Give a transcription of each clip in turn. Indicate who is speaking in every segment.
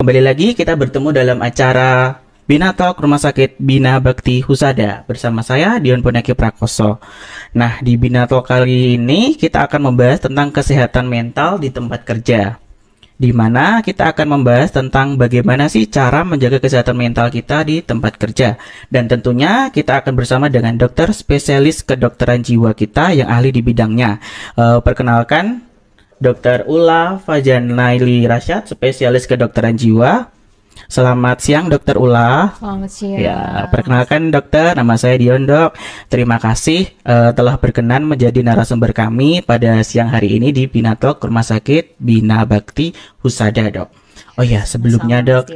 Speaker 1: Kembali lagi kita bertemu dalam acara Bina Talk Rumah Sakit Bina Bakti Husada bersama saya Dion Ponaki Prakoso. Nah, di Bina Talk kali ini kita akan membahas tentang kesehatan mental di tempat kerja. Di mana kita akan membahas tentang bagaimana sih cara menjaga kesehatan mental kita di tempat kerja. Dan tentunya kita akan bersama dengan dokter spesialis kedokteran jiwa kita yang ahli di bidangnya. Perkenalkan, Dr. Ula Fajanaili Rasyad, spesialis kedokteran jiwa. Selamat siang, Dokter Ula.
Speaker 2: Selamat siang.
Speaker 1: Ya, perkenalkan dokter, nama saya Dion, Dok. Terima kasih telah berkenan menjadi narasumber kami pada siang hari ini di Bina Talk Rumah Sakit Bina Bakti Husada, Dok. Oh ya, sebelumnya, Dok.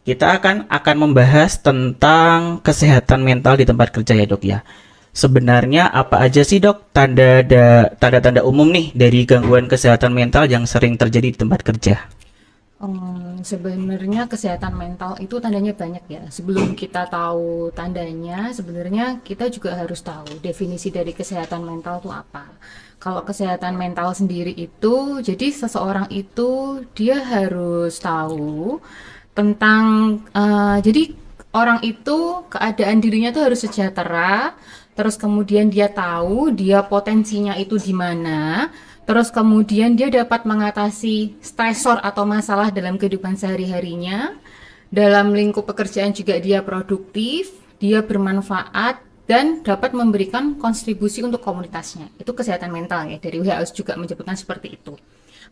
Speaker 1: Kita akan membahas tentang kesehatan mental di tempat kerja ya, Dok ya. Sebenarnya apa aja sih, Dok, tanda-tanda umum nih dari gangguan kesehatan mental yang sering terjadi di tempat kerja?
Speaker 2: Sebenarnya kesehatan mental itu tandanya banyak ya. Sebelum kita tahu tandanya, sebenarnya kita juga harus tahu definisi dari kesehatan mental itu apa. Kalau kesehatan mental sendiri itu, jadi seseorang itu dia harus tahu tentang, jadi orang itu keadaan dirinya tuh harus sejahtera, terus kemudian dia tahu dia potensinya itu di mana. Terus kemudian dia dapat mengatasi stresor atau masalah dalam kehidupan sehari-harinya. Dalam lingkup pekerjaan juga dia produktif, dia bermanfaat, dan dapat memberikan kontribusi untuk komunitasnya. Itu kesehatan mental ya, dari WHO juga menyebutkan seperti itu.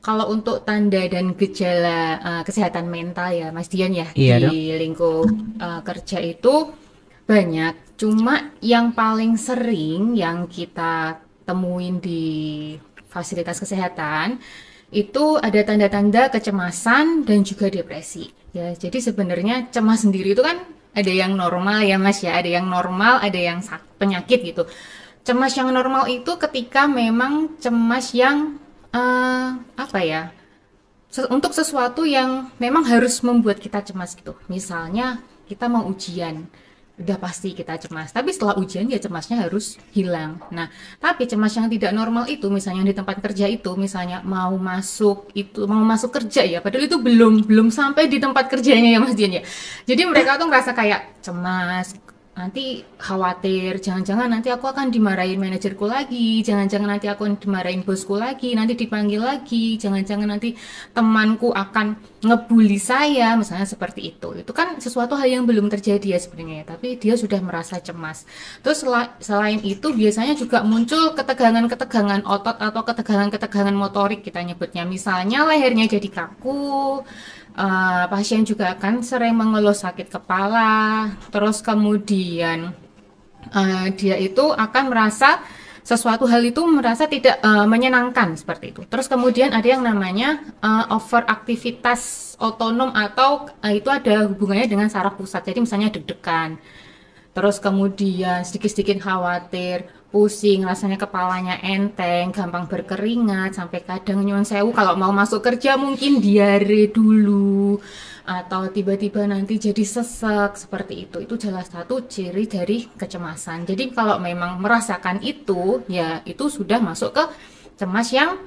Speaker 2: Kalau untuk tanda dan gejala kesehatan mental ya Mas Dian ya,
Speaker 1: Iya,
Speaker 2: di lingkup kerja itu banyak. Cuma yang paling sering yang kita temuin di fasilitas kesehatan itu ada tanda-tanda kecemasan dan juga depresi ya. Jadi sebenarnya cemas sendiri itu kan ada yang normal ya Mas ya, ada yang normal, ada yang penyakit gitu. Cemas yang normal itu ketika memang cemas yang untuk sesuatu yang memang harus membuat kita cemas gitu. Misalnya kita mau ujian, udah pasti kita cemas, tapi setelah ujian ya cemasnya harus hilang. Nah, tapi cemas yang tidak normal itu misalnya di tempat kerja itu, misalnya mau masuk kerja ya, padahal itu belum sampai di tempat kerjanya ya Mas Dian ya. Jadi mereka tuh merasa kayak cemas, nanti khawatir, jangan-jangan nanti aku akan dimarahin manajerku lagi, jangan-jangan nanti aku akan dimarahin bosku lagi, nanti dipanggil lagi, jangan-jangan nanti temanku akan ngebully saya, misalnya seperti itu. Itu kan sesuatu hal yang belum terjadi ya sebenarnya, tapi dia sudah merasa cemas. Terus selain itu biasanya juga muncul ketegangan-ketegangan otot atau ketegangan-ketegangan motorik kita nyebutnya. Misalnya lehernya jadi kaku, pasien juga akan sering mengeluh sakit kepala, terus kemudian dia itu akan merasa sesuatu hal itu merasa tidak menyenangkan seperti itu. Terus kemudian ada yang namanya overaktivitas otonom atau itu ada hubungannya dengan saraf pusat. Jadi misalnya deg-degan, terus kemudian sedikit-sedikit khawatir, pusing, rasanya kepalanya enteng, gampang berkeringat, sampai kadang nyuwun sewu kalau mau masuk kerja mungkin diare dulu, atau tiba-tiba nanti jadi sesek, seperti itu. Itu salah satu ciri dari kecemasan. Jadi kalau memang merasakan itu, ya itu sudah masuk ke cemas yang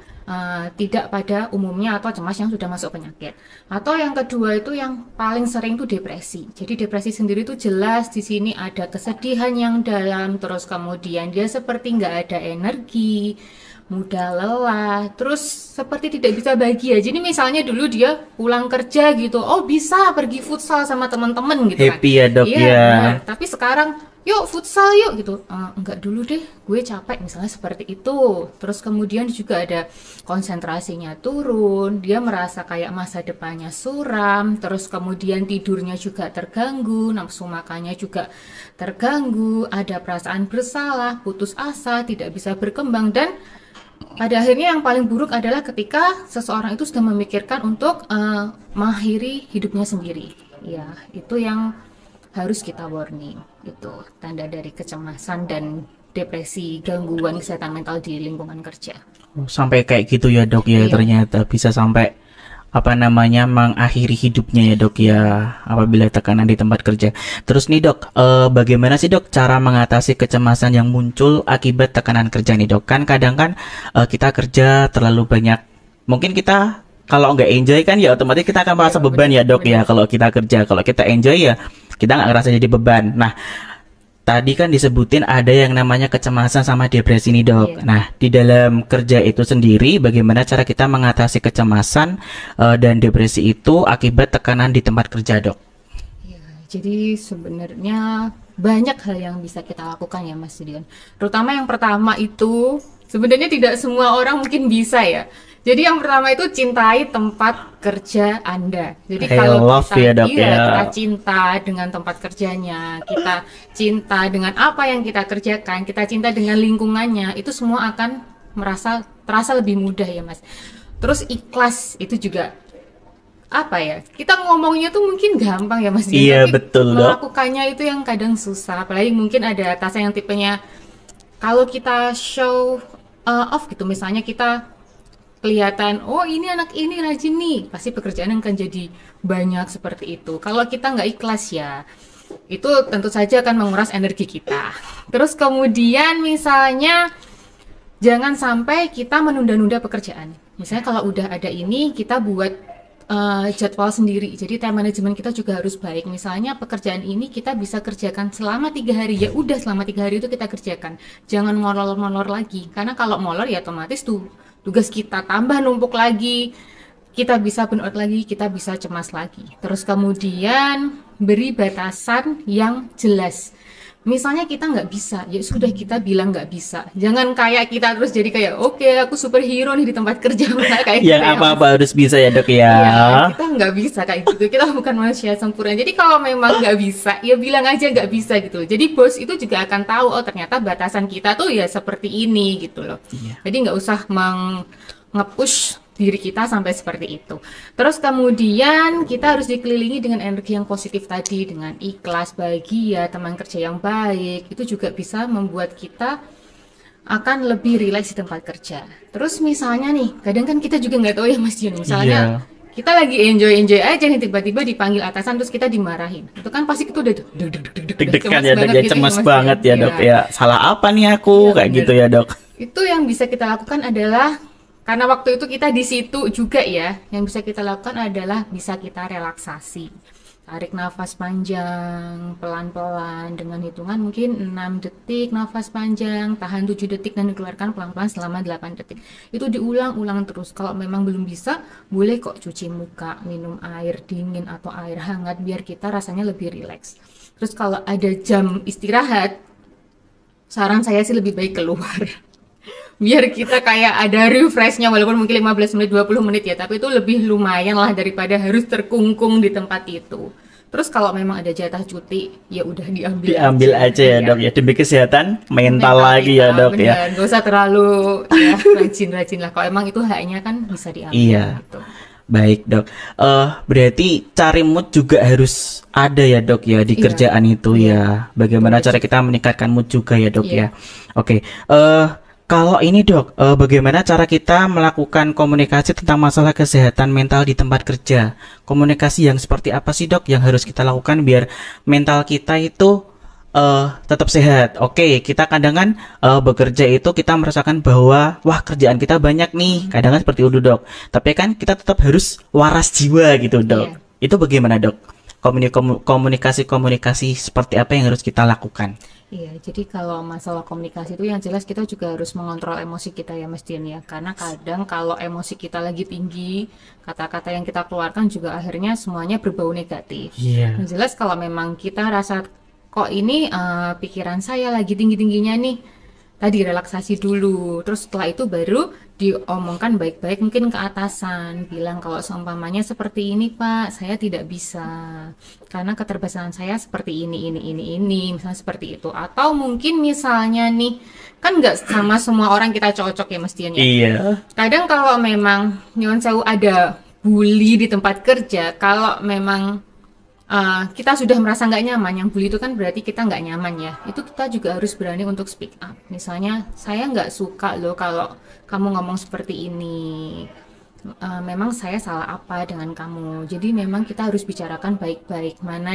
Speaker 2: tidak pada umumnya atau cemas yang sudah masuk penyakit. Atau yang kedua itu yang paling sering itu depresi. Jadi depresi sendiri itu jelas di sini ada kesedihan yang dalam, terus kemudian dia seperti nggak ada energi, mudah lelah, terus seperti tidak bisa bahagia. Jadi misalnya dulu dia pulang kerja gitu, oh bisa pergi futsal sama teman-teman gitu
Speaker 1: Happy
Speaker 2: kan.
Speaker 1: ya, Dok,
Speaker 2: Iya,
Speaker 1: ya.
Speaker 2: benar. Tapi sekarang yuk futsal yuk gitu, enggak dulu deh, gue capek, misalnya seperti itu. Terus kemudian juga ada konsentrasinya turun, dia merasa kayak masa depannya suram, terus kemudian tidurnya juga terganggu, nafsu makannya juga terganggu, ada perasaan bersalah, putus asa, tidak bisa berkembang, dan pada akhirnya yang paling buruk adalah ketika seseorang itu sudah memikirkan untuk mengakhiri hidupnya sendiri. Ya, itu yang harus kita warning. Itu tanda dari kecemasan dan depresi, gangguan kesehatan mental di lingkungan kerja.
Speaker 1: Sampai kayak gitu ya, Dok ya.
Speaker 2: Iya.
Speaker 1: Ternyata bisa sampai mengakhiri hidupnya ya, Dok ya, apabila tekanan di tempat kerja. Terus nih, Dok, bagaimana sih, Dok, cara mengatasi kecemasan yang muncul akibat tekanan kerja nih, Dok? Kan kadang kan kita kerja terlalu banyak, mungkin kita kalau nggak enjoy kan ya otomatis kita akan merasa
Speaker 2: Iya,
Speaker 1: beban ya dok ya
Speaker 2: benar.
Speaker 1: kalau kita kerja. Kalau kita enjoy ya kita nggak ngerasa jadi beban. Nah, tadi kan disebutin ada yang namanya kecemasan sama depresi nih dok.
Speaker 2: Iya.
Speaker 1: Nah, di dalam kerja itu sendiri bagaimana cara kita mengatasi kecemasan dan depresi itu akibat tekanan di tempat kerja dok?
Speaker 2: Ya, jadi sebenarnya banyak hal yang bisa kita lakukan ya Mas Dion. Terutama yang pertama itu sebenarnya tidak semua orang mungkin bisa ya. Jadi yang pertama itu cintai tempat kerja Anda. Jadi
Speaker 1: I
Speaker 2: kalau
Speaker 1: love
Speaker 2: kita
Speaker 1: ya dok
Speaker 2: iya,
Speaker 1: ya.
Speaker 2: kita cinta dengan tempat kerjanya, kita cinta dengan apa yang kita kerjakan, kita cinta dengan lingkungannya, itu semua akan terasa lebih mudah ya Mas. Terus ikhlas itu juga apa ya, kita ngomongnya tuh mungkin gampang ya Mas Dian,
Speaker 1: Iya
Speaker 2: tapi
Speaker 1: betul dok.
Speaker 2: melakukannya itu yang kadang susah. Apalagi mungkin ada atasan yang tipenya kalau kita show off gitu, misalnya kita kelihatan oh ini anak ini rajin nih, pasti pekerjaan akan jadi banyak seperti itu. Kalau kita nggak ikhlas ya itu tentu saja akan menguras energi kita. Terus kemudian misalnya jangan sampai kita menunda-nunda pekerjaan. Misalnya kalau udah ada ini, kita buat jadwal sendiri. Jadi time management kita juga harus baik. Misalnya pekerjaan ini kita bisa kerjakan selama 3 hari. Ya udah selama 3 hari itu kita kerjakan. Jangan molor-molor lagi. Karena kalau molor ya otomatis tuh tugas kita tambah numpuk lagi. Kita bisa burnout lagi, kita bisa cemas lagi. Terus kemudian beri batasan yang jelas. Misalnya kita nggak bisa, ya sudah kita bilang nggak bisa. Jangan kayak kita terus jadi kayak, oke aku superhero nih di tempat kerja. Kayak
Speaker 1: Yang
Speaker 2: gitu ya,
Speaker 1: apa-apa
Speaker 2: Mas.
Speaker 1: harus bisa ya dok ya.
Speaker 2: Iya, kita nggak bisa kayak gitu. Kita bukan manusia sempurna. Jadi kalau memang nggak bisa, ya bilang aja nggak bisa gitu. Jadi bos itu juga akan tahu, oh ternyata batasan kita tuh ya seperti ini gitu loh.
Speaker 1: Iya.
Speaker 2: Jadi nggak usah nge-push diri kita sampai seperti itu. Terus kemudian kita harus dikelilingi dengan energi yang positif tadi, dengan ikhlas, bahagia, teman kerja yang baik. Itu juga bisa membuat kita akan lebih rileks di tempat kerja. Terus misalnya nih, kadang kan kita juga nggak tahu ya Mas Jun, misalnya
Speaker 1: Iya.
Speaker 2: kita lagi enjoy aja nih tiba-tiba dipanggil atasan terus kita dimarahin. Itu kan pasti kita udah
Speaker 1: Deg-degan
Speaker 2: cemas
Speaker 1: ya dok
Speaker 2: banget
Speaker 1: ya,
Speaker 2: gitu
Speaker 1: cemas
Speaker 2: Mas
Speaker 1: banget ya
Speaker 2: Iya.
Speaker 1: dok ya. Salah apa nih aku
Speaker 2: Iya,
Speaker 1: kayak
Speaker 2: bener.
Speaker 1: gitu ya dok.
Speaker 2: Itu yang bisa kita lakukan adalah karena waktu itu kita di situ juga ya, yang bisa kita lakukan adalah bisa kita relaksasi. Tarik nafas panjang, pelan-pelan dengan hitungan mungkin 6 detik nafas panjang, tahan 7 detik dan dikeluarkan pelan-pelan selama 8 detik. Itu diulang-ulang terus. Kalau memang belum bisa, boleh kok cuci muka, minum air dingin atau air hangat biar kita rasanya lebih rileks. Terus kalau ada jam istirahat, saran saya sih lebih baik keluar. Biar kita kayak ada refreshnya walaupun mungkin 15 menit 20 menit ya, tapi itu lebih lumayan lah daripada harus terkungkung di tempat itu. Terus kalau memang ada jatah cuti ya udah
Speaker 1: Diambil aja ya
Speaker 2: Iya.
Speaker 1: dok ya, demi kesehatan mental
Speaker 2: Mental
Speaker 1: lagi ya
Speaker 2: kita,
Speaker 1: dok ya.
Speaker 2: bener. Gak usah terlalu ya rajin-rajin lah, kalau emang itu haknya kan bisa diambil
Speaker 1: Iya.
Speaker 2: gitu.
Speaker 1: Baik dok. Berarti cari mood juga harus ada ya dok ya di
Speaker 2: Iya.
Speaker 1: kerjaan itu ya. Bagaimana
Speaker 2: Betul.
Speaker 1: cara kita meningkatkan mood juga ya dok
Speaker 2: Iya.
Speaker 1: ya. Oke. Kalau ini dok, bagaimana cara kita melakukan komunikasi tentang masalah kesehatan mental di tempat kerja? Komunikasi yang seperti apa sih dok yang harus kita lakukan biar mental kita itu tetap sehat? Oke, kita kadang kan bekerja itu kita merasakan bahwa wah kerjaan kita banyak nih, kadang kan seperti itu dok. Tapi kan kita tetap harus waras jiwa gitu dok.
Speaker 2: Iya.
Speaker 1: Itu bagaimana dok? Komunikasi seperti apa yang harus kita lakukan?
Speaker 2: Iya, jadi kalau masalah komunikasi itu yang jelas kita juga harus mengontrol emosi kita ya Mas Dian ya. Karena kadang kalau emosi kita lagi tinggi, kata-kata yang kita keluarkan juga akhirnya semuanya berbau negatif.
Speaker 1: Iya.
Speaker 2: Yang jelas kalau memang kita rasa kok ini pikiran saya lagi tinggi-tingginya nih, tadi relaksasi dulu. Terus setelah itu baru diomongkan baik-baik mungkin ke atasan, bilang kalau seumpamanya seperti ini Pak, saya tidak bisa karena keterbatasan saya seperti ini, misalnya seperti itu. Atau mungkin misalnya nih, kan nggak sama semua orang kita cocok ya Mas Dian ya.
Speaker 1: Iya.
Speaker 2: Kadang kalau memang nyuwun sewu ada bully di tempat kerja, kalau memang kita sudah merasa nggak nyaman, yang bully itu kan berarti kita nggak nyaman ya. Itu kita juga harus berani untuk speak up. Misalnya, saya nggak suka loh kalau kamu ngomong seperti ini. Memang saya salah apa dengan kamu. Jadi memang kita harus bicarakan baik-baik mana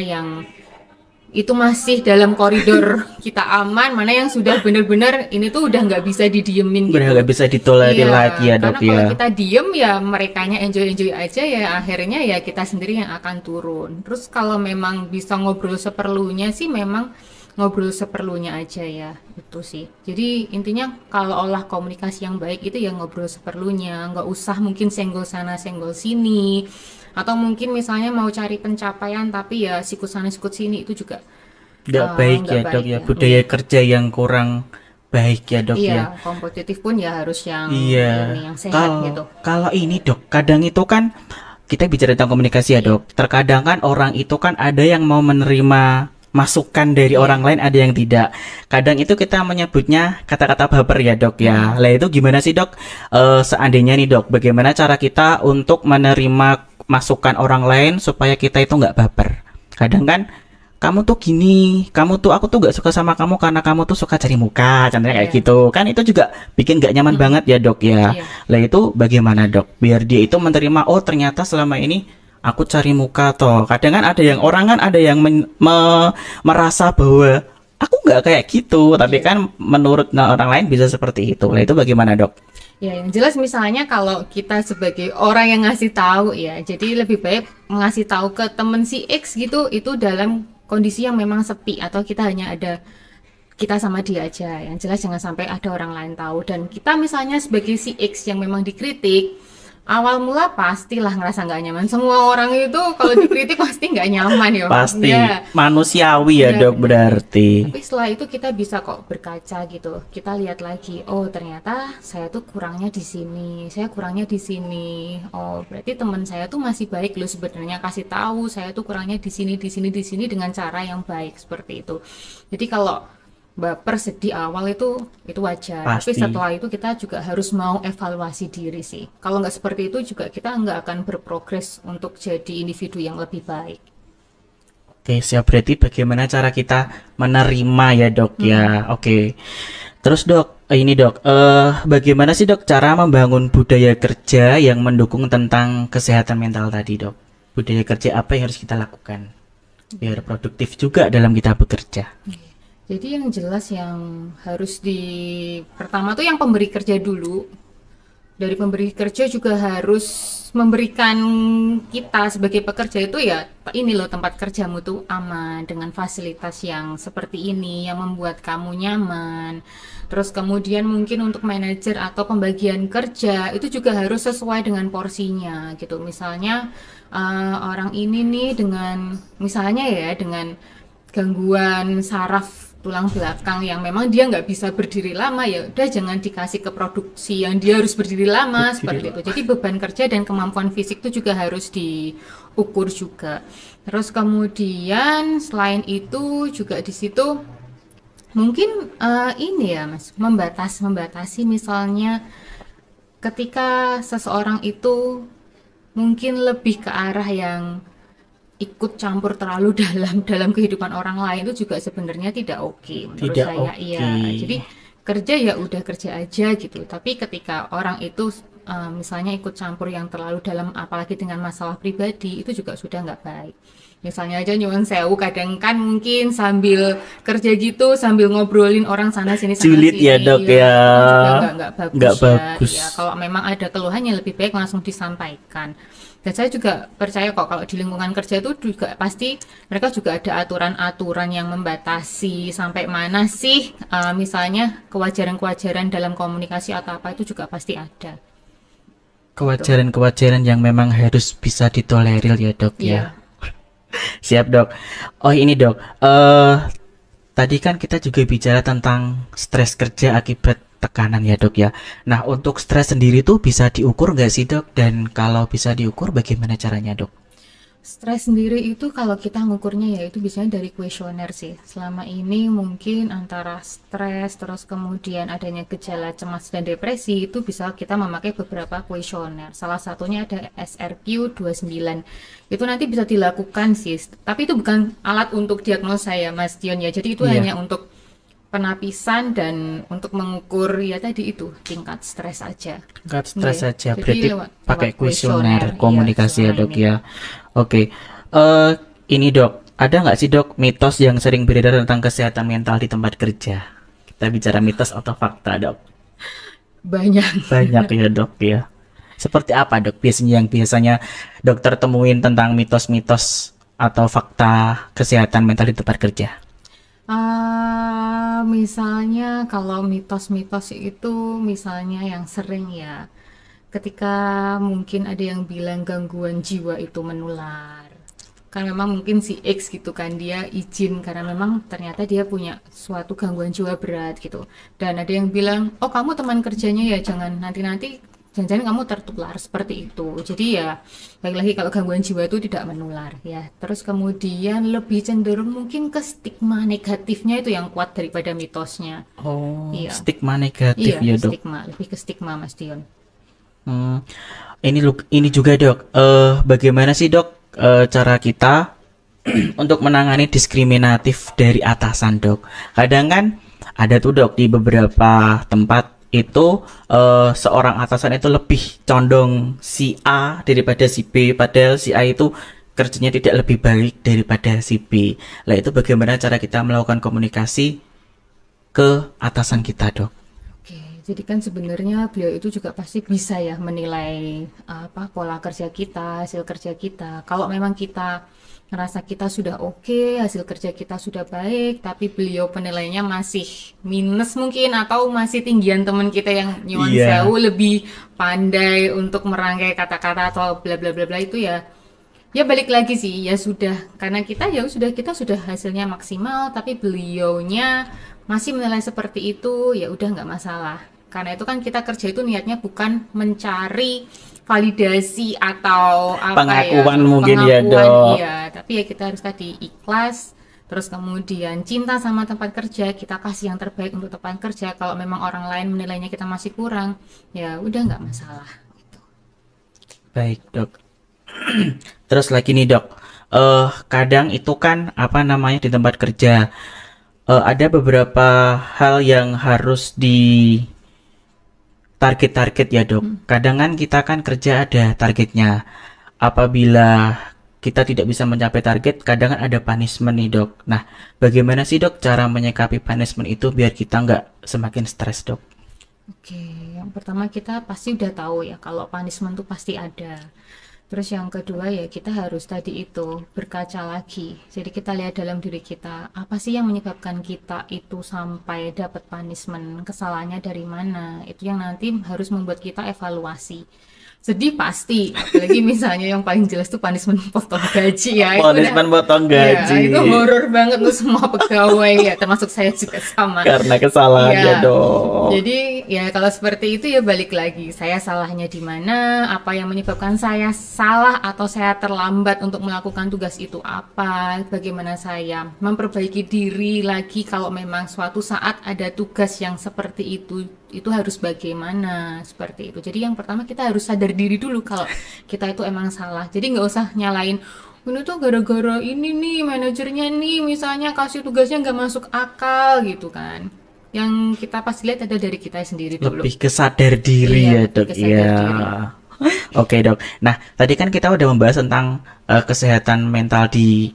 Speaker 2: itu masih dalam koridor kita aman, mana yang sudah benar-benar ini tuh udah nggak bisa didiemin gitu.
Speaker 1: Udah nggak bisa ditolerir
Speaker 2: Iya,
Speaker 1: lagi ya dok
Speaker 2: karena kalau
Speaker 1: ya.
Speaker 2: kita diem ya merekanya enjoy-enjoy aja ya akhirnya ya kita sendiri yang akan turun. Terus kalau memang bisa ngobrol seperlunya sih memang ngobrol seperlunya aja ya itu sih. Jadi intinya kalau olah komunikasi yang baik itu ya ngobrol seperlunya, nggak usah mungkin senggol sana senggol sini, atau mungkin misalnya mau cari pencapaian tapi ya sikut sana sikut sini itu juga
Speaker 1: Nggak baik
Speaker 2: nggak
Speaker 1: ya dok
Speaker 2: baik
Speaker 1: ya,
Speaker 2: ya.
Speaker 1: budaya kerja yang kurang baik ya dok
Speaker 2: Iya,
Speaker 1: ya.
Speaker 2: kompetitif pun ya harus yang
Speaker 1: Iya,
Speaker 2: ini yang sehat gitu.
Speaker 1: kalau ini dok, kadang itu kan kita bicara tentang komunikasi ya dok. Terkadang kan orang itu kan ada yang mau menerima masukan dari orang lain, ada yang tidak. Kadang itu kita menyebutnya kata-kata baper ya dok ya. Lah itu gimana sih dok? Seandainya nih dok, bagaimana cara kita untuk menerima masukan orang lain supaya kita itu nggak baper? Kadang kan kamu tuh gini, kamu tuh aku tuh gak suka sama kamu karena kamu tuh suka cari muka, contohnya kayak
Speaker 2: Iya.
Speaker 1: gitu. Kan itu juga bikin gak nyaman banget ya dok ya.
Speaker 2: Iya.
Speaker 1: Lah itu bagaimana dok? Biar dia itu menerima, oh ternyata selama ini aku cari muka toh. Kadang kan ada yang orang kan ada yang merasa bahwa aku nggak kayak gitu, tapi kan menurut orang lain bisa seperti itu. Lah itu bagaimana dok?
Speaker 2: Ya, yang jelas misalnya kalau kita sebagai orang yang ngasih tahu ya, jadi lebih baik ngasih tahu ke temen si X gitu, itu dalam kondisi yang memang sepi atau kita hanya ada kita sama dia aja. Yang jelas jangan sampai ada orang lain tahu. Dan kita misalnya sebagai si X yang memang dikritik, awal mula pastilah ngerasa nggak nyaman. Semua orang itu kalau dikritik pasti nggak nyaman ya.
Speaker 1: Pasti
Speaker 2: Ya.
Speaker 1: manusiawi ya
Speaker 2: Benar,
Speaker 1: dok,
Speaker 2: benar.
Speaker 1: berarti.
Speaker 2: Tapi setelah itu kita bisa kok berkaca gitu. Kita lihat lagi, oh ternyata saya tuh kurangnya di sini, saya kurangnya di sini. Oh, berarti teman saya tuh masih baik loh sebenarnya kasih tahu saya tuh kurangnya di sini, di sini, di sini dengan cara yang baik seperti itu. Jadi kalau baper sedih awal itu wajar. Tapi
Speaker 1: Pasti.
Speaker 2: setelah itu kita juga harus mau evaluasi diri sih. Kalau nggak seperti itu juga kita nggak akan berprogres untuk jadi individu yang lebih baik.
Speaker 1: Oke, siap. Berarti bagaimana cara kita menerima ya dok ya. Oke. Terus dok, ini dok, bagaimana sih dok cara membangun budaya kerja yang mendukung tentang kesehatan mental tadi dok? Budaya kerja apa yang harus kita lakukan biar produktif juga dalam kita bekerja?
Speaker 2: Jadi yang jelas yang harus pertama tuh yang pemberi kerja dulu. Dari pemberi kerja juga harus memberikan kita sebagai pekerja itu ya ini loh tempat kerjamu tuh aman dengan fasilitas yang seperti ini yang membuat kamu nyaman. Terus kemudian mungkin untuk manajer atau pembagian kerja itu juga harus sesuai dengan porsinya gitu. Misalnya orang ini nih dengan misalnya ya dengan gangguan saraf tulang belakang yang memang dia nggak bisa berdiri lama, ya udah jangan dikasih ke produksi yang dia harus berdiri lama seperti itu. Jadi beban kerja dan kemampuan fisik itu juga harus diukur juga. Terus kemudian selain itu juga di situ mungkin ini ya Mas, membatasi misalnya ketika seseorang itu mungkin lebih ke arah yang ikut campur terlalu dalam kehidupan orang lain itu juga sebenarnya tidak oke menurut
Speaker 1: Tidak
Speaker 2: saya.
Speaker 1: oke.
Speaker 2: Iya, jadi kerja ya udah kerja aja gitu. Tapi ketika orang itu misalnya ikut campur yang terlalu dalam, apalagi dengan masalah pribadi, itu juga sudah nggak baik. Misalnya aja nyuwun sewu, kadang kan mungkin sambil kerja gitu sambil ngobrolin orang sana sini
Speaker 1: Julid ya, Dok,
Speaker 2: iya,
Speaker 1: ya.
Speaker 2: itu juga nggak bagus
Speaker 1: Nggak
Speaker 2: ya.
Speaker 1: bagus.
Speaker 2: Ya, kalau memang ada keluhannya lebih baik langsung disampaikan. Dan saya juga percaya kok kalau di lingkungan kerja itu juga pasti mereka juga ada aturan-aturan yang membatasi sampai mana sih misalnya kewajaran-kewajaran dalam komunikasi atau apa itu juga pasti ada.
Speaker 1: Kewajaran-kewajaran yang memang harus bisa ditolerir ya dok
Speaker 2: Iya.
Speaker 1: ya. Siap dok. Oh ini dok, tadi kan kita juga bicara tentang stres kerja akibat tekanan ya dok ya. Nah untuk stres sendiri tuh bisa diukur nggak sih dok? Dan kalau bisa diukur bagaimana caranya dok?
Speaker 2: Stres sendiri itu kalau kita ngukurnya ya itu biasanya dari kuesioner sih. Selama ini mungkin antara stres terus kemudian adanya gejala cemas dan depresi itu bisa kita memakai beberapa kuesioner. Salah satunya ada SRQ 29. Itu nanti bisa dilakukan sih. Tapi itu bukan alat untuk diagnosa ya Mas Dion ya. Jadi itu
Speaker 1: Iya.
Speaker 2: hanya untuk penapisan dan untuk mengukur ya tadi itu tingkat stres aja.
Speaker 1: Tingkat stres
Speaker 2: Iya.
Speaker 1: saja,
Speaker 2: Jadi
Speaker 1: berarti
Speaker 2: lewat
Speaker 1: pakai
Speaker 2: kuesioner,
Speaker 1: kuesioner
Speaker 2: iya,
Speaker 1: komunikasi ya
Speaker 2: selama
Speaker 1: dok
Speaker 2: ini.
Speaker 1: ya. Oke, ini dok, ada nggak sih dok mitos yang sering beredar tentang kesehatan mental di tempat kerja? Kita bicara mitos atau fakta dok?
Speaker 2: Banyak.
Speaker 1: Banyak ya dok ya. Seperti apa dok biasanya yang biasanya dokter temuin tentang mitos-mitos atau fakta kesehatan mental di tempat kerja?
Speaker 2: Misalnya kalau mitos-mitos itu misalnya yang sering ya, ketika mungkin ada yang bilang gangguan jiwa itu menular. Kan memang mungkin si X gitu kan dia izin karena memang ternyata dia punya suatu gangguan jiwa berat gitu. Dan ada yang bilang, "Oh, kamu teman kerjanya ya, jangan nanti-nanti jangan-jangan kamu tertular seperti itu." Jadi ya, baik lagi kalau gangguan jiwa itu tidak menular ya. Terus kemudian lebih cenderung mungkin ke stigma negatifnya itu yang kuat daripada mitosnya.
Speaker 1: Oh,
Speaker 2: Iya.
Speaker 1: stigma negatif
Speaker 2: Iya,
Speaker 1: ya dok.
Speaker 2: stigma, lebih ke stigma Mas Dion.
Speaker 1: Hmm, ini juga dok. Bagaimana sih dok cara kita untuk menangani diskriminatif dari atasan dok? Kadang kan ada tuh dok di beberapa tempat itu seorang atasan itu lebih condong si A daripada si B, padahal si A itu kerjanya tidak lebih baik daripada si B. Lah itu bagaimana cara kita melakukan komunikasi ke atasan kita dok?
Speaker 2: Oke, jadi kan sebenarnya beliau itu juga pasti bisa ya menilai apa pola kerja kita, hasil kerja kita. Kalau memang kita ngerasa kita sudah oke, hasil kerja kita sudah baik, tapi beliau penilaiannya masih minus mungkin atau masih tinggian teman kita yang nyuwun
Speaker 1: Iya.
Speaker 2: sewu lebih pandai untuk merangkai kata-kata atau bla bla bla bla itu ya. Ya balik lagi sih, ya sudah karena kita sudah hasilnya maksimal, tapi beliaunya masih menilai seperti itu, ya udah nggak masalah. Karena itu kan kita kerja itu niatnya bukan mencari validasi atau apa ya,
Speaker 1: Pengakuan mungkin ya
Speaker 2: pengakuan,
Speaker 1: dok.
Speaker 2: iya. Tapi ya kita harus tadi ikhlas, terus kemudian cinta sama tempat kerja, kita kasih yang terbaik untuk tempat kerja. Kalau memang orang lain menilainya kita masih kurang, ya udah nggak masalah. Gitu.
Speaker 1: Baik dok. Terus lagi nih dok, kadang itu kan apa namanya di tempat kerja ada beberapa hal yang harus di target-target ya dok. Kadang kan kita kan kerja ada targetnya. Apabila kita tidak bisa mencapai target, kadang kan ada punishment nih dok. Nah, bagaimana sih dok cara menyikapi punishment itu biar kita nggak semakin stres dok?
Speaker 2: Oke, yang pertama kita pasti udah tahu ya kalau punishment tuh pasti ada. Terus yang kedua ya kita harus tadi itu berkaca lagi. Jadi kita lihat dalam diri kita, apa sih yang menyebabkan kita itu sampai dapat punishment, kesalahannya dari mana? Itu yang nanti harus membuat kita evaluasi. Sedih pasti, apalagi misalnya yang paling jelas tuh punishment potong gaji ya. Itu udah,
Speaker 1: Punishment potong
Speaker 2: ya
Speaker 1: gaji
Speaker 2: itu horor banget tuh semua pegawai ya, termasuk saya juga sama.
Speaker 1: karena kesalahannya
Speaker 2: Iya.
Speaker 1: dok.
Speaker 2: Jadi ya kalau seperti itu ya balik lagi, saya salahnya di mana, apa yang menyebabkan saya salah atau saya terlambat untuk melakukan tugas itu apa, bagaimana saya memperbaiki diri lagi kalau memang suatu saat ada tugas yang seperti itu harus bagaimana, seperti itu. Jadi yang pertama kita harus sadar diri dulu kalau kita itu emang salah. Jadi nggak usah nyalain, ini tuh gara-gara ini nih manajernya nih misalnya kasih tugasnya nggak masuk akal gitu kan. Yang kita pasti lihat ada dari kita sendiri dulu.
Speaker 1: Lebih ke sadar diri
Speaker 2: Iya,
Speaker 1: ya
Speaker 2: lebih
Speaker 1: dok.
Speaker 2: ke sadar
Speaker 1: Iya.
Speaker 2: diri.
Speaker 1: Oke dok. Nah tadi kan kita udah membahas tentang kesehatan mental di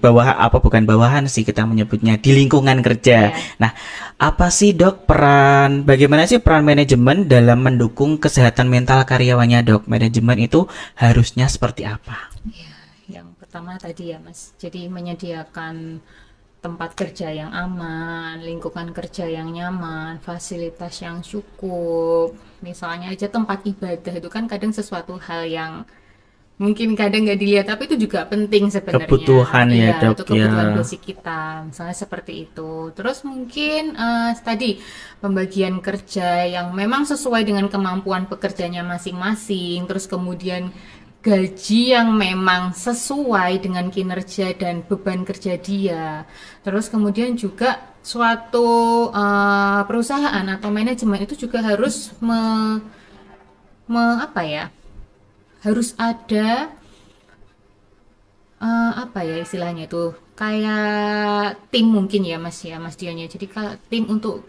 Speaker 1: bawah apa bukan bawahan sih kita menyebutnya di lingkungan kerja.
Speaker 2: Iya.
Speaker 1: Nah apa sih dok bagaimana sih peran manajemen dalam mendukung kesehatan mental karyawannya dok? Manajemen itu harusnya seperti apa?
Speaker 2: Ya, yang pertama tadi ya Mas, jadi menyediakan tempat kerja yang aman, lingkungan kerja yang nyaman, fasilitas yang cukup. Misalnya aja tempat ibadah itu kan kadang sesuatu hal yang mungkin kadang nggak dilihat, tapi itu juga penting sebenarnya.
Speaker 1: Kebutuhan ya
Speaker 2: Iya,
Speaker 1: dok
Speaker 2: itu kebutuhan
Speaker 1: ya.
Speaker 2: basic kita, misalnya seperti itu. Terus mungkin tadi pembagian kerja yang memang sesuai dengan kemampuan pekerjanya masing-masing. Terus kemudian gaji yang memang sesuai dengan kinerja dan beban kerja dia. Terus kemudian juga suatu perusahaan atau manajemen itu juga harus apa ya? Harus ada apa ya istilahnya itu kayak tim mungkin ya Mas Dion ya. Jadi kalau tim untuk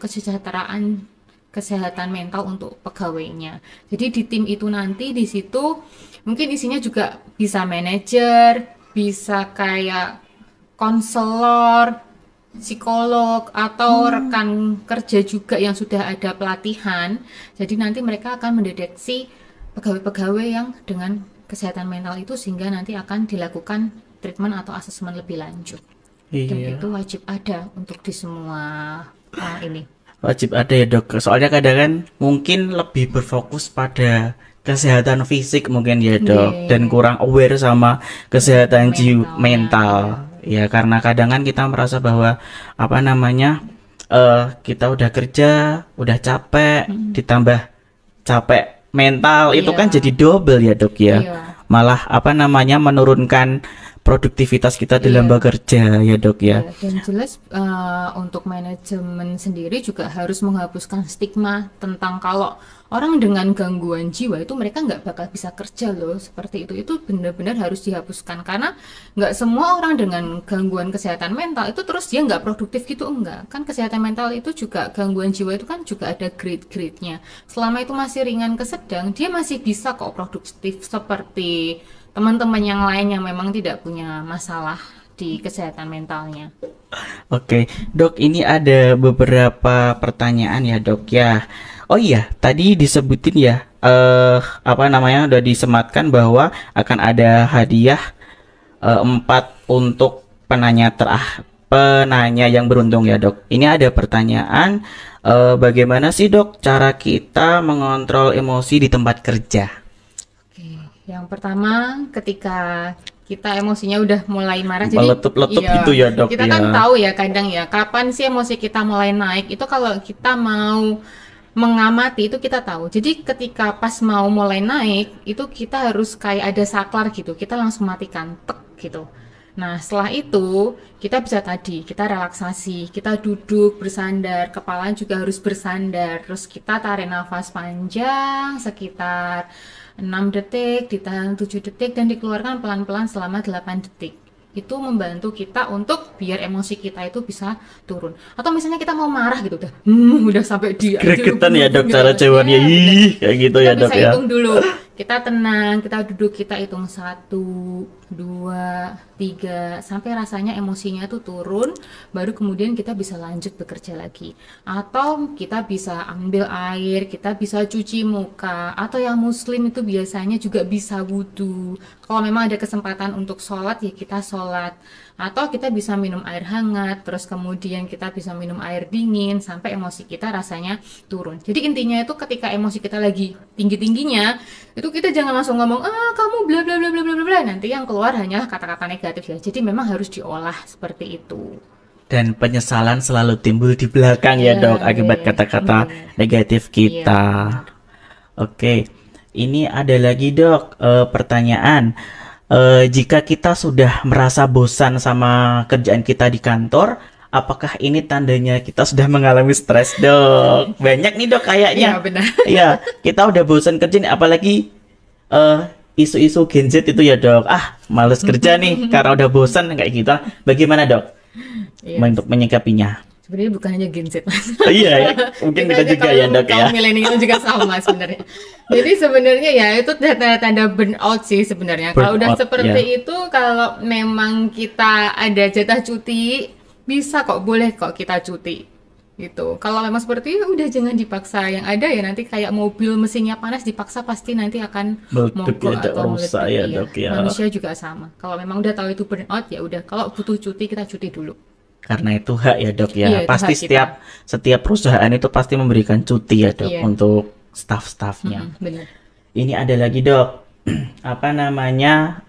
Speaker 2: kesehatan mental untuk pegawainya. Jadi di tim itu nanti di situ mungkin isinya juga bisa manajer, bisa kayak konselor, psikolog, atau rekan kerja juga yang sudah ada pelatihan. Jadi nanti mereka akan mendeteksi pegawai-pegawai yang dengan kesehatan mental itu, sehingga nanti akan dilakukan treatment atau asesmen lebih lanjut. Dan
Speaker 1: Iya.
Speaker 2: itu wajib ada untuk di semua ini.
Speaker 1: Wajib ada ya dok. Soalnya kadang kan mungkin lebih berfokus pada kesehatan fisik mungkin ya dok,
Speaker 2: Iya.
Speaker 1: dan kurang aware sama kesehatan
Speaker 2: Mental.
Speaker 1: mental. Ya karena kadang kan kita merasa bahwa apa namanya kita udah kerja, udah capek, ditambah capek mental itu kan
Speaker 2: Iya.
Speaker 1: jadi double ya dok ya.
Speaker 2: Iya.
Speaker 1: Malah apa namanya menurunkan produktivitas kita dalam
Speaker 2: Iya.
Speaker 1: bekerja ya dok ya.
Speaker 2: Ya, dan jelas untuk manajemen sendiri juga harus menghapuskan stigma tentang kalau orang dengan gangguan jiwa itu mereka nggak bakal bisa kerja loh, seperti itu. Itu benar-benar harus dihapuskan, karena nggak semua orang dengan gangguan kesehatan mental itu terus dia nggak produktif gitu, enggak. Kan kesehatan mental itu juga, gangguan jiwa itu kan juga ada grade-grade-nya. Selama itu masih ringan ke sedang, dia masih bisa kok produktif seperti teman-teman yang lain yang memang tidak punya masalah di kesehatan mentalnya.
Speaker 1: Oke, dok, ini ada beberapa pertanyaan ya, dok ya. Oh iya, tadi disebutin ya, apa namanya, udah disematkan bahwa akan ada hadiah 4 untuk penanya yang beruntung ya, dok. Ini ada pertanyaan, bagaimana sih, dok, cara kita mengontrol emosi di tempat kerja?
Speaker 2: Oke, yang pertama ketika kita emosinya udah mulai marah, jadi
Speaker 1: Meletup-letup
Speaker 2: iya,
Speaker 1: gitu ya, dok
Speaker 2: kita
Speaker 1: ya.
Speaker 2: kan tahu ya kadang ya kapan sih emosi kita mulai naik itu. Kalau kita mau mengamati itu kita tahu. Jadi ketika pas mau mulai naik itu kita harus kayak ada saklar gitu, kita langsung matikan tek gitu. Nah, setelah itu kita bisa tadi, kita relaksasi, kita duduk bersandar, kepala juga harus bersandar. Terus kita tarik nafas panjang sekitar 6 detik, ditahan 7 detik, dan dikeluarkan pelan-pelan selama 8 detik. Itu membantu kita untuk biar emosi kita itu bisa turun. Atau misalnya kita mau marah gitu, udah sampai di
Speaker 1: Gregetan ya, dok,
Speaker 2: gitu.
Speaker 1: cara jawabannya.
Speaker 2: Iya, benar.
Speaker 1: Ih, kayak gitu
Speaker 2: Kita
Speaker 1: ya, dok
Speaker 2: bisa
Speaker 1: ya.
Speaker 2: hitung dulu. Kita tenang, kita duduk, kita hitung 1, 2, 3 sampai rasanya emosinya tuh turun, baru kemudian kita bisa lanjut bekerja lagi. Atau kita bisa ambil air, kita bisa cuci muka, atau yang muslim itu biasanya juga bisa wudhu. Kalau memang ada kesempatan untuk sholat ya kita sholat. Atau kita bisa minum air hangat, terus kemudian kita bisa minum air dingin sampai emosi kita rasanya turun. Jadi intinya itu ketika emosi kita lagi tinggi-tingginya, itu kita jangan langsung ngomong, kamu bla bla bla bla bla bla. Nanti yang keluar hanya kata-kata negatif ya. Jadi memang harus diolah seperti itu.
Speaker 1: Dan penyesalan selalu timbul di belakang ya,
Speaker 2: Iya,
Speaker 1: dok, akibat
Speaker 2: iya,
Speaker 1: kata-kata
Speaker 2: iya.
Speaker 1: negatif kita. Oke, ini ada lagi, dok, pertanyaan. Jika kita sudah merasa bosan sama kerjaan kita di kantor, apakah ini tandanya kita sudah mengalami stres, dok? Banyak nih, dok, kayaknya.
Speaker 2: Iya, benar.
Speaker 1: Iya, kita udah bosan kerja nih, apalagi isu-isu Gen Z itu ya, dok. Males kerja nih karena udah bosan kayak gitu. Bagaimana, dok,
Speaker 2: Iya.
Speaker 1: untuk menyikapinya?
Speaker 2: Sebenarnya bukan hanya Gen Z, Mas.
Speaker 1: Iya, ya. Mungkin kita
Speaker 2: aja
Speaker 1: juga ya, dok, ya.
Speaker 2: kaum milenial juga sama sebenarnya. Jadi sebenarnya ya itu tanda-tanda burnout sih sebenarnya. Kalau udah
Speaker 1: Burnout,
Speaker 2: seperti
Speaker 1: ya.
Speaker 2: itu, kalau memang kita ada jatah cuti, bisa kok, boleh kok kita cuti. Gitu. Kalau memang seperti itu udah jangan dipaksa. Yang ada ya nanti kayak mobil mesinnya panas dipaksa pasti nanti akan
Speaker 1: Meletup
Speaker 2: mogok
Speaker 1: ya, Dok.
Speaker 2: atau
Speaker 1: Rusak
Speaker 2: meledak.
Speaker 1: ya,
Speaker 2: Iya.
Speaker 1: Dok, ya.
Speaker 2: Manusia juga sama. Kalau memang udah tahu itu burnout ya udah. Kalau butuh cuti kita cuti dulu.
Speaker 1: Karena itu hak ya, dok ya.
Speaker 2: Iya, itu
Speaker 1: Pasti
Speaker 2: hak kita.
Speaker 1: setiap perusahaan itu pasti memberikan cuti ya, dok,
Speaker 2: Iya.
Speaker 1: untuk staff-staffnya.
Speaker 2: Benar.
Speaker 1: Ini ada lagi, dok. Apa namanya?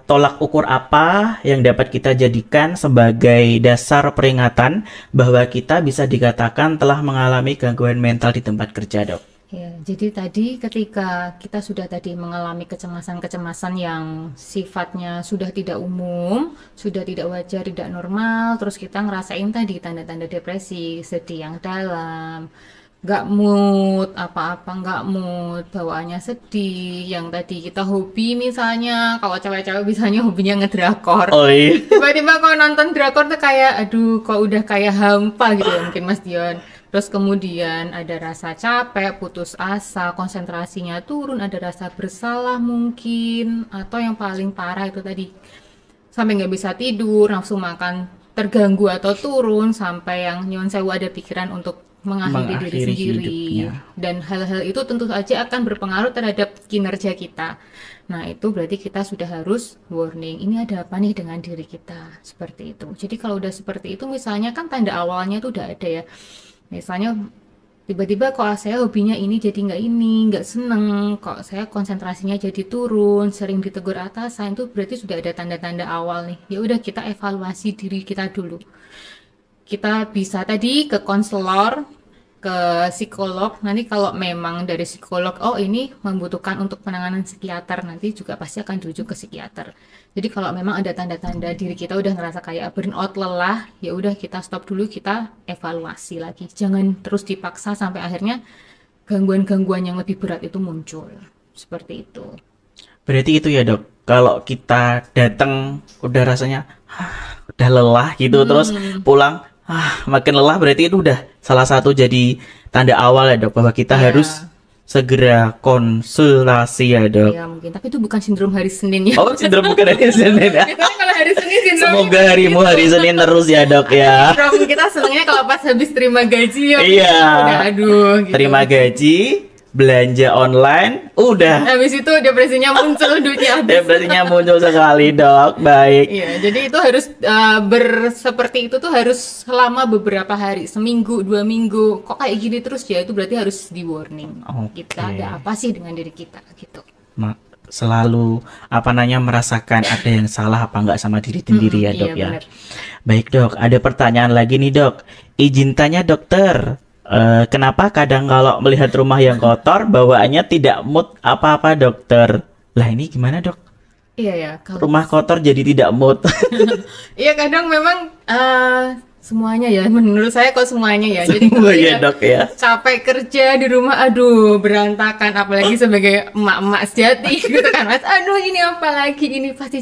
Speaker 1: Tolak ukur apa yang dapat kita jadikan sebagai dasar peringatan bahwa kita bisa dikatakan telah mengalami gangguan mental di tempat kerja, dok?
Speaker 2: Ya, jadi tadi ketika kita sudah tadi mengalami kecemasan-kecemasan yang sifatnya sudah tidak umum, sudah tidak wajar, tidak normal, terus kita ngerasain tadi tanda-tanda depresi, sedih yang dalam, nggak mood, apa-apa nggak mood, bawaannya sedih, yang tadi kita hobi misalnya, kalau cewek-cewek misalnya hobinya ngedrakor,
Speaker 1: Oh iya.
Speaker 2: tiba-tiba kalau nonton drakor tuh kayak aduh kok udah kayak hampa gitu ya mungkin Mas Dion. Terus kemudian ada rasa capek, putus asa, konsentrasinya turun, ada rasa bersalah mungkin, atau yang paling parah itu tadi sampai nggak bisa tidur, nafsu makan terganggu atau turun, sampai yang nyuwun sewu ada pikiran untuk mengakhiri diri
Speaker 1: Mengakhiri
Speaker 2: sendiri.
Speaker 1: hidupnya.
Speaker 2: Dan hal-hal itu tentu saja akan berpengaruh terhadap kinerja kita. Nah, itu berarti kita sudah harus warning, ini ada apa nih dengan diri kita, seperti itu. Jadi kalau udah seperti itu, misalnya kan tanda awalnya tuh udah ada ya. Misalnya tiba-tiba kok saya hobinya ini jadi nggak seneng, kok saya konsentrasinya jadi turun, sering ditegur atasan, itu berarti sudah ada tanda-tanda awal nih. Ya udah, kita evaluasi diri kita dulu. Kita bisa tadi ke konselor, ke psikolog. Nanti kalau memang dari psikolog, oh ini membutuhkan untuk penanganan psikiater, nanti juga pasti akan dirujuk ke psikiater. Jadi kalau memang ada tanda-tanda diri kita udah ngerasa kayak burnout, lelah, ya udah kita stop dulu, kita evaluasi lagi. Jangan terus dipaksa sampai akhirnya gangguan-gangguan yang lebih berat itu muncul. Seperti itu.
Speaker 1: Berarti itu ya dok, kalau kita datang udah rasanya udah lelah gitu, terus pulang makin lelah, berarti itu udah salah satu jadi tanda awal ya dok, bahwa kita
Speaker 2: Iya.
Speaker 1: harus segera konsultasi ya dok.
Speaker 2: Ya mungkin, tapi itu bukan sindrom hari Senin ya.
Speaker 1: Oh, sindrom bukan hari Senin ya.
Speaker 2: Biasanya kalau hari Senin sindrom
Speaker 1: Semoga harimu hari Senin terus ya dok ya.
Speaker 2: sindrom kita senangnya kalau pas habis terima gaji ya.
Speaker 1: Iya.
Speaker 2: Udah aduh gitu.
Speaker 1: Terima gaji, belanja online, udah.
Speaker 2: Habis itu depresinya muncul, duitnya habis.
Speaker 1: Depresinya muncul sekali dok. Baik.
Speaker 2: Iya, jadi itu harus seperti itu tuh harus selama beberapa hari, seminggu, 2 minggu. Kok kayak gini terus ya, itu berarti harus di warning.
Speaker 1: Oke.
Speaker 2: Kita ada apa sih dengan diri kita gitu.
Speaker 1: Selalu merasakan ada yang salah apa enggak sama diri sendiri ya dok
Speaker 2: iya,
Speaker 1: ya.
Speaker 2: benar.
Speaker 1: Baik dok, ada pertanyaan lagi nih dok. Izin tanya dokter, kenapa kadang kalau melihat rumah yang kotor bawaannya tidak mood apa-apa dokter? Lah ini gimana dok?
Speaker 2: Iya ya, kalau
Speaker 1: Rumah kotor jadi tidak mood.
Speaker 2: iya kadang memang semuanya ya, menurut saya kok semuanya ya. Jadi
Speaker 1: Semua
Speaker 2: kalau
Speaker 1: ya
Speaker 2: ya
Speaker 1: dok ya.
Speaker 2: capek kerja di rumah, aduh berantakan, apalagi sebagai emak-emak sejati gitu kan mas, aduh ini apa lagi, ini pasti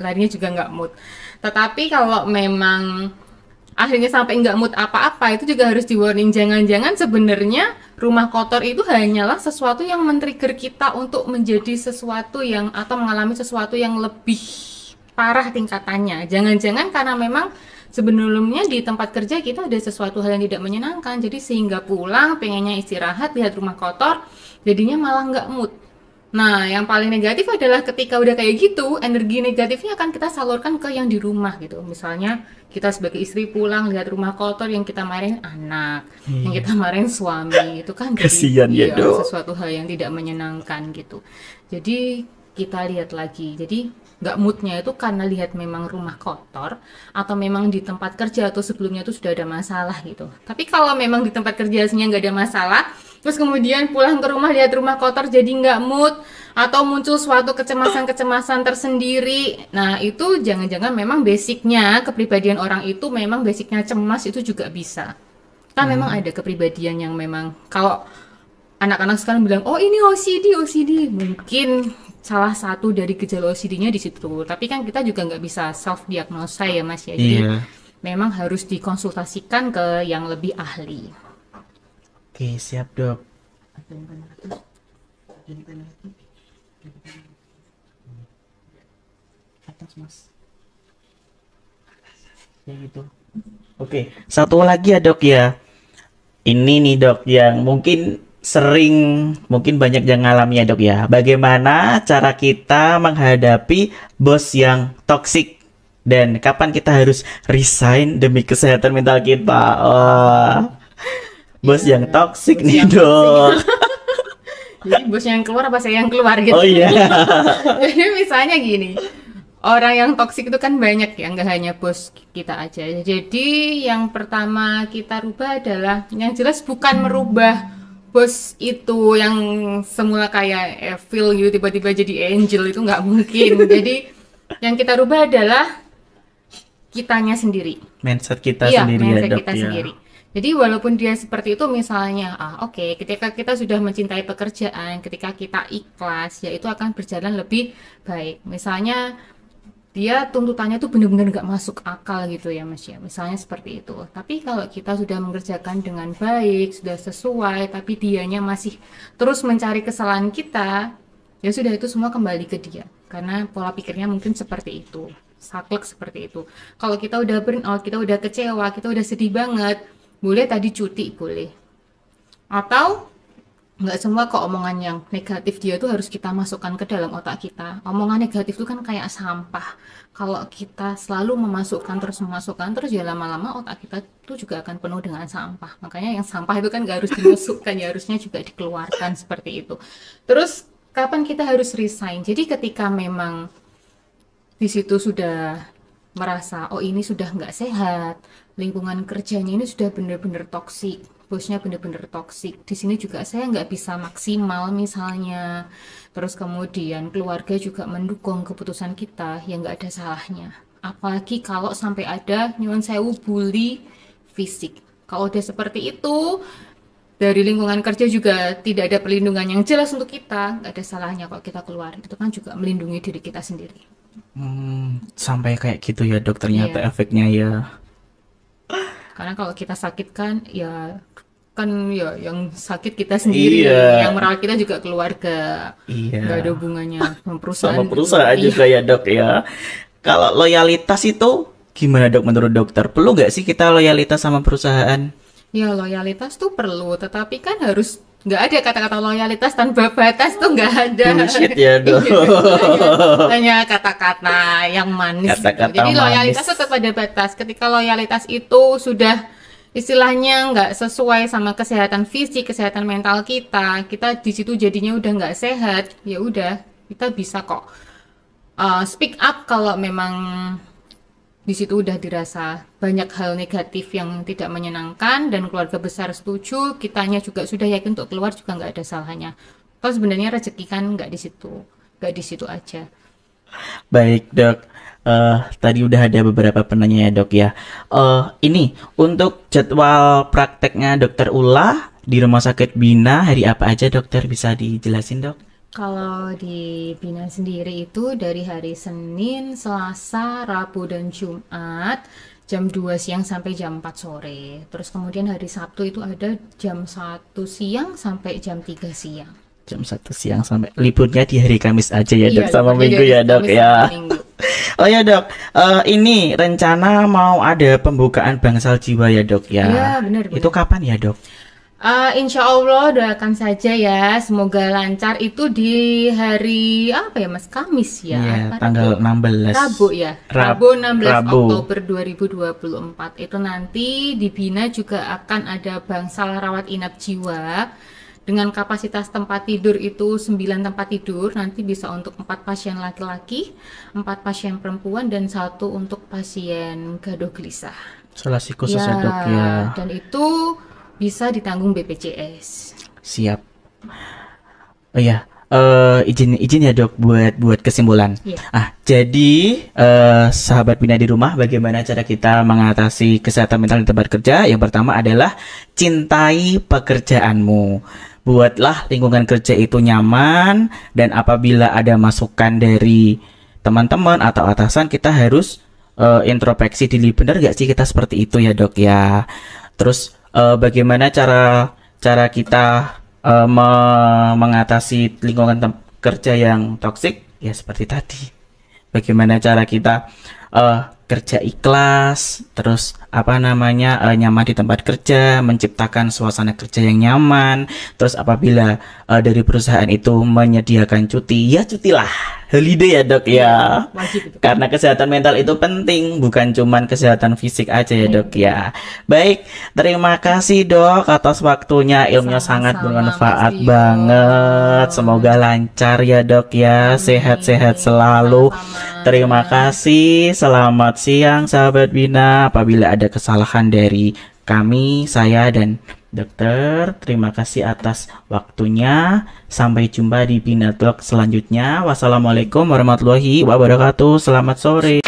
Speaker 2: larinya juga nggak mood. Tetapi kalau memang akhirnya sampai nggak mood apa-apa, itu juga harus di warning. Jangan-jangan sebenarnya rumah kotor itu hanyalah sesuatu yang men-trigger kita untuk menjadi sesuatu yang, atau mengalami sesuatu yang lebih parah tingkatannya. Jangan-jangan karena memang sebelumnya di tempat kerja kita ada sesuatu hal yang tidak menyenangkan, jadi sehingga pulang pengennya istirahat, lihat rumah kotor, jadinya malah nggak mood. Nah, yang paling negatif adalah ketika udah kayak gitu, energi negatifnya akan kita salurkan ke yang di rumah gitu. Misalnya kita sebagai istri pulang lihat rumah kotor, yang kita marahin anak, yang kita marahin suami, itu kan jadi
Speaker 1: Kasian ya, Dok.
Speaker 2: sesuatu hal yang tidak menyenangkan gitu. Jadi kita lihat lagi. Jadi nggak moodnya itu karena lihat memang rumah kotor, atau memang di tempat kerja atau sebelumnya itu sudah ada masalah gitu. Tapi kalau memang di tempat kerjanya nggak ada masalah, terus kemudian pulang ke rumah lihat rumah kotor jadi nggak mood, atau muncul suatu kecemasan-kecemasan tersendiri, nah itu jangan-jangan memang basicnya kepribadian orang itu memang basicnya cemas, itu juga bisa. Kan memang ada kepribadian yang memang, kalau anak-anak sekarang bilang, oh ini OCD, mungkin salah satu dari gejala OCD-nya di situ. Tapi kan kita juga nggak bisa self-diagnosa ya Mas ya. Jadi
Speaker 1: Iya.
Speaker 2: memang harus dikonsultasikan ke yang lebih ahli.
Speaker 1: Oke, siap dok. Atas mas. Ya gitu. Oke, satu lagi ya dok ya. Ini nih dok yang mungkin mungkin banyak yang ngalami ya dok ya. Bagaimana cara kita menghadapi bos yang toksik, dan kapan kita harus resign demi kesehatan mental kita? Wah, bos yang toksik
Speaker 2: bos
Speaker 1: nih
Speaker 2: yang
Speaker 1: dok.
Speaker 2: Jadi bosnya yang keluar apa saya yang keluar gitu.
Speaker 1: Oh iya.
Speaker 2: Jadi misalnya gini, orang yang toksik itu kan banyak ya, nggak hanya bos kita aja. Jadi yang pertama kita rubah adalah, yang jelas bukan merubah bos itu yang semula kayak evil gitu tiba-tiba jadi angel, itu nggak mungkin. Jadi yang kita rubah adalah kitanya sendiri.
Speaker 1: Mindset kita
Speaker 2: Iya,
Speaker 1: sendiri ya
Speaker 2: mindset
Speaker 1: dok
Speaker 2: kita
Speaker 1: ya.
Speaker 2: sendiri. Jadi walaupun dia seperti itu, misalnya, oke, ketika kita sudah mencintai pekerjaan, ketika kita ikhlas, ya itu akan berjalan lebih baik. Misalnya dia tuntutannya tuh benar-benar nggak masuk akal gitu ya Mas ya, misalnya seperti itu. Tapi kalau kita sudah mengerjakan dengan baik, sudah sesuai, tapi dianya masih terus mencari kesalahan kita, ya sudah, itu semua kembali ke dia, karena pola pikirnya mungkin seperti itu. saklek seperti itu. Kalau kita udah burn out, kita udah kecewa, kita udah sedih banget, boleh tadi cuti, boleh. Atau nggak semua kok omongan yang negatif dia tuh harus kita masukkan ke dalam otak kita. Omongan negatif itu kan kayak sampah. Kalau kita selalu memasukkan terus ya lama-lama otak kita tuh juga akan penuh dengan sampah. Makanya yang sampah itu kan nggak harus dimasukkan, ya harusnya juga dikeluarkan seperti itu. Terus kapan kita harus resign? Jadi ketika memang di situ sudah merasa oh ini sudah nggak sehat, lingkungan kerjanya ini sudah benar-benar toksik, bosnya benar-benar toksik, di sini juga saya nggak bisa maksimal misalnya, terus kemudian keluarga juga mendukung keputusan kita, ya nggak ada salahnya. Apalagi kalau sampai ada nyuwun sewu bully fisik. Kalau udah seperti itu, dari lingkungan kerja juga tidak ada perlindungan yang jelas untuk kita, nggak ada salahnya kalau kita keluar. Itu kan juga melindungi diri kita sendiri.
Speaker 1: Sampai kayak gitu ya dok, ternyata
Speaker 2: Iya.
Speaker 1: efeknya ya.
Speaker 2: Karena kalau kita sakit kan ya yang sakit kita sendiri,
Speaker 1: Iya.
Speaker 2: yang merawat kita juga keluarga,
Speaker 1: Iya.
Speaker 2: nggak ada hubungannya sama perusahaan.
Speaker 1: Sama
Speaker 2: gitu.
Speaker 1: perusahaan
Speaker 2: Iya.
Speaker 1: juga ya dok ya. Kalau loyalitas itu gimana dok menurut dokter? Perlu nggak sih kita loyalitas sama perusahaan?
Speaker 2: Ya loyalitas tuh perlu, tetapi kan harus nggak ada kata-kata loyalitas tanpa batas tuh nggak ada.
Speaker 1: Bullshit ya dok.
Speaker 2: Hanya kata-kata yang manis gitu.
Speaker 1: Kata-kata
Speaker 2: Jadi
Speaker 1: manis.
Speaker 2: loyalitas tetap ada batas. Ketika loyalitas itu sudah istilahnya nggak sesuai sama kesehatan fisik, kesehatan mental kita di situ jadinya udah nggak sehat. Ya udah, kita bisa kok speak up kalau memang di situ udah dirasa banyak hal negatif yang tidak menyenangkan dan keluarga besar setuju, kitanya juga sudah yakin untuk keluar, juga nggak ada salahnya. Kalau sebenarnya rezeki kan nggak di situ aja.
Speaker 1: Baik dok. Tadi udah ada beberapa penanya ya dok ya. Ini untuk jadwal prakteknya dokter Ula di Rumah Sakit Bina hari apa aja dokter, bisa dijelasin dok?
Speaker 2: Kalau di Bina sendiri itu dari hari Senin, Selasa, Rabu, dan Jumat jam 2 siang sampai jam 4 sore. Terus kemudian hari Sabtu itu ada jam 1 siang sampai jam 3 siang.
Speaker 1: Jam 1 siang sampai liburnya di hari Kamis aja ya dok,
Speaker 2: Iya,
Speaker 1: sama
Speaker 2: liburnya
Speaker 1: Minggu
Speaker 2: dari
Speaker 1: ya dok
Speaker 2: Kamis
Speaker 1: ya.
Speaker 2: sampai Minggu.
Speaker 1: Oh ya dok, ini rencana mau ada pembukaan bangsal jiwa ya dok ya.
Speaker 2: Iya, benar.
Speaker 1: Itu kapan ya dok?
Speaker 2: Insya Allah doakan saja ya, semoga lancar. Itu di hari apa ya Mas? Kamis ya?
Speaker 1: Iya,
Speaker 2: Apa
Speaker 1: tanggal
Speaker 2: Rabu?
Speaker 1: 16.
Speaker 2: Rabu ya,
Speaker 1: Rab-
Speaker 2: Rabu 16
Speaker 1: Rabu.
Speaker 2: Oktober 2024. Itu nanti di Bina juga akan ada bangsal rawat inap jiwa dengan kapasitas tempat tidur itu 9 tempat tidur. Nanti bisa untuk 4 pasien laki-laki, 4 pasien perempuan, dan 1 untuk pasien gaduh gelisah.
Speaker 1: Isolasi khusus ya dok ya.
Speaker 2: Dan itu bisa ditanggung BPJS.
Speaker 1: Siap. Oh ya, izin ya dok buat kesimpulan.
Speaker 2: Iya.
Speaker 1: Jadi sahabat Bina di rumah, bagaimana cara kita mengatasi kesehatan mental di tempat kerja? Yang pertama adalah cintai pekerjaanmu. Buatlah lingkungan kerja itu nyaman, dan apabila ada masukan dari teman-teman atau atasan, kita harus introspeksi diri, benar gak sih kita seperti itu ya dok ya. Terus bagaimana cara kita mengatasi lingkungan kerja yang toksik? Ya seperti tadi. Bagaimana cara kita kerja ikhlas, terus nyaman di tempat kerja, menciptakan suasana kerja yang nyaman. Terus apabila dari perusahaan itu menyediakan cuti, ya cutilah, holiday ya dok ya.
Speaker 2: Wajib itu.
Speaker 1: Karena kesehatan mental itu penting, bukan cuman kesehatan fisik aja ya dok ya. Baik, terima kasih dok atas waktunya, ilmunya sangat
Speaker 2: Sama-sama,
Speaker 1: bermanfaat
Speaker 2: Mas Dio.
Speaker 1: banget. Semoga lancar ya dok ya, sehat-sehat selalu.
Speaker 2: Sama-sama.
Speaker 1: Terima kasih, selamat siang sahabat Bina. Apabila ada kesalahan dari kami, saya dan dokter, terima kasih atas waktunya. Sampai jumpa di Bina Talk selanjutnya. Wassalamualaikum warahmatullahi wabarakatuh. Selamat sore.